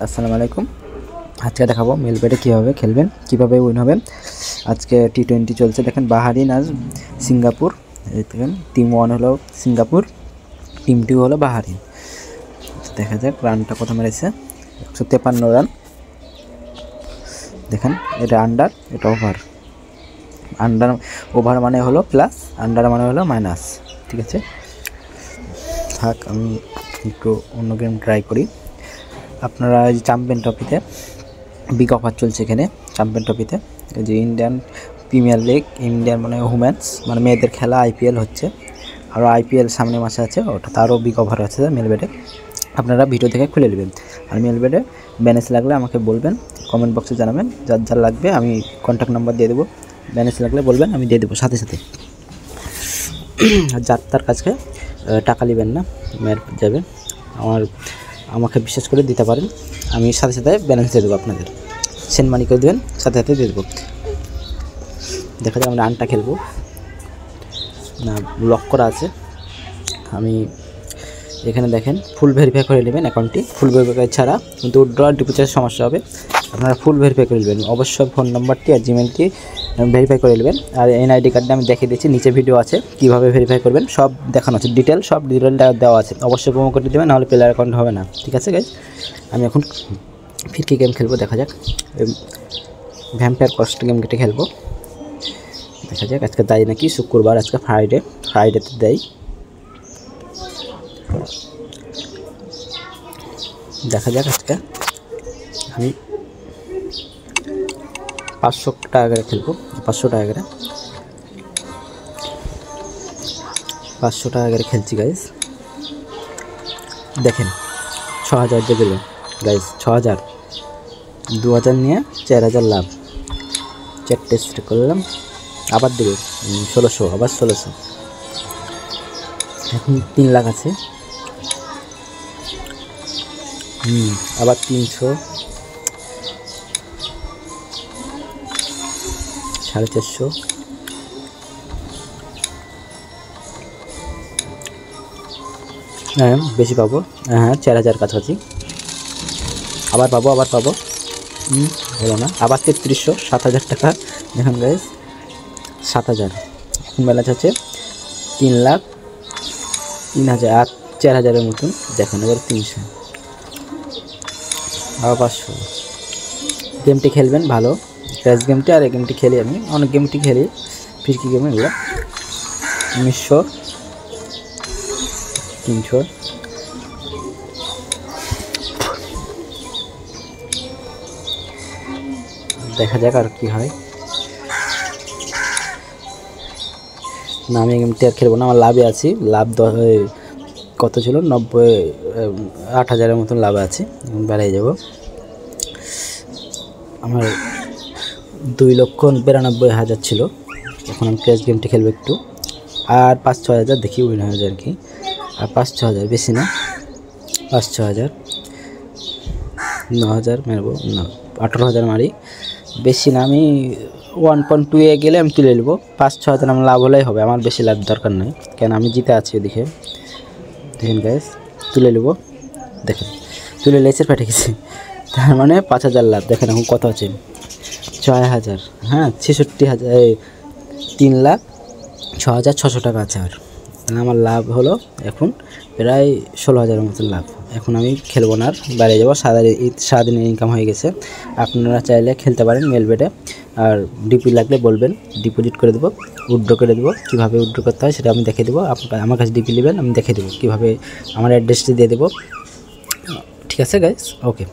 আসসালামু আলাইকুম। আজকে দেখাবো মেলবেটে কীভাবে খেলবেন, কীভাবে উইন হবেন। আজকে টি20 চলছে, দেখেন বাহারিন আজ সিঙ্গাপুর। দেখেন টিম 1 হলো সিঙ্গাপুর, টিম 2 হলো বাহারিন। দেখা যাক রানটা কত মেরেছে, 153 রান। দেখেন এটা আন্ডার, এটা ওভার। আন্ডার ওভার মানে হলো প্লাস, আন্ডার মানে হলো মাইনাস। ঠিক আছে, থাক আমি একটু অন্য গেম ট্রাই করি। আপনারা এই চ্যাম্পিয়ন ট্রফিতে বিগ অফার চলছে এখানে। চ্যাম্পিয়ন ট্রফিতে এই যে ইন্ডিয়ান প্রিমিয়ার লিগ, ইন্ডিয়ান মানে উমেন্স মানে মেয়েদের খেলা IPL হচ্ছে, আরও IPL সামনে মাসে আছে, ওটা তারও বিগ অফার আছে মেলবেটে। আপনারা ভিডিও থেকে খুলে নেবেন। আর মেলবেটে ব্যালেন্স লাগলে আমাকে বলবেন, কমেন্ট বক্সে জানাবেন। যার যার লাগবে আমি কন্ট্যাক্ট নাম্বার দিয়ে দেবো। ব্যালেন্স লাগলে বলবেন, আমি দিয়ে দেবো সাথে সাথে। যার তার কাছে টাকা নেবেন না, মেয়ের যাবে। আমাকে বিশ্বাস করে দিতে পারেন, আমি সাথে সাথে ব্যালেন্স দিয়ে দেবো। আপনাদের সেন্ড মানি করে দেবেন, সাথে সাথে দিয়ে দেবো। দেখা যায় আমরা রানটা খেলবো না, লক করা আছে। আমি এখানে দেখেন ফুল ভেরিফাই করে নেবেন অ্যাকাউন্টটি। ফুল ভেরিফাই ছাড়া কিন্তু উইথড্র ডিপোজিটের সমস্যা হবে। আপনারা ফুল ভেরিফাই করে নেবেন, অবশ্যই ফোন নাম্বারটি আর জিমেলটি ভেরিফাই করে নেবেন। আর NID কার্ডটা আমি দেখিয়ে দিচ্ছি, নিচে ভিডিও আছে কীভাবে ভেরিফাই করবেন, সব দেখানো আছে, সব ডিটেলটা দেওয়া আছে। অবশ্যই প্রোমো কোড দেবেন, নাহলে প্লেয়ার অ্যাকাউন্ট হবে না। ঠিক আছে গাইজ, আমি এখন ফিরকি গেম খেলবো। দেখা যাক ভ্যাম্পায়ার কস্ট গেমটা খেলবো। দেখা যাক আজকে দেয় নাকি, শুক্রবার, আজকে ফ্রাইডেতে দেয়। দেখা যাক আজকে আমি 500 টাকা করে খেলবো। 500 টাকা করে, 500 টাকা করে খেলছি গাইজ। দেখেন 6000 দিয়ে গেল গাইজ, 6000, 2000 নিয়ে 4000 লাভ। 4টে স্ট্রিক করলাম, আবার দেবে 1600, আবার 1600। এখন 3 লাখ আছে, আবার 300, 450, হ্যাঁ বেশি পাবো, হ্যাঁ 4000 কাছাকাছি। আবার পাবো হলো না, আবার 3300, 7000 টাকা। দেখুন গাইজ 7000। এখন ব্যালেন্স আছে 3,03,000 আর 4000-এর মতন। দেখুন এবার 300, আবার 500। গেমটি খেলবেন ভালো, ক্র্যাশ গেমটি। আর এই গেমটি খেলি আমি, অনেক গেমটি খেলি, ফিরকি গেম এগুলো। 1900, 300। দেখা যাক আর কি হয়। না আমি গেমটি আর খেলবো না, আমার লাভে আছি। লাভ কত ছিল, 8,000-এর মতন লাভে আছে। বেড়ে যাব, আমার 2,92,000 ছিল। এখন আমি ক্র্যাশ গেমটি খেলবো একটু, আর 5-6 হাজার দেখি উইন হয়ে যায় আর কি। আর 5-6 হাজার, বেশি না, 5-6 হাজার, 9,000 মারবো না, 18,000 মারি, বেশি না। আমি 1.2-এ গেলে আমি তুলে নেবো। 5-6 হাজার আমার লাভ হলেই হবে, আমার বেশি লাভ দরকার নেই, কেন আমি জিতে আছি ওদিকে। দেখেন গাইস তুলে নেবো, দেখেন তুলে লেসের পেটে গেছি, তার মানে 5,000 লাভ। দেখেন এখন কত আছে, 6,000, হ্যাঁ 66,000, 3,06,600 টাকা আছে। আর তাহলে আমার লাভ হলো এখন প্রায় 16,000-এর মতন লাভ। এখন আমি খেলবো না, আর বাইরে যাবো। সারাদিনের ইনকাম হয়ে গেছে। আপনারা চাইলে খেলতে পারেন মেলবেটে। আর ডিপি লাগলে বলবেন, ডিপোজিট করে দেবো, উইথড্র করে দেবো। কীভাবে উইথড্র করতে হয় সেটা আমি দেখে দেবো। আমার কাছে ডিপি নেবেন, আমি দেখে দেবো কীভাবে, আমার অ্যাড্রেসটি দিয়ে দেবো। ঠিক আছে গাইস, ওকে।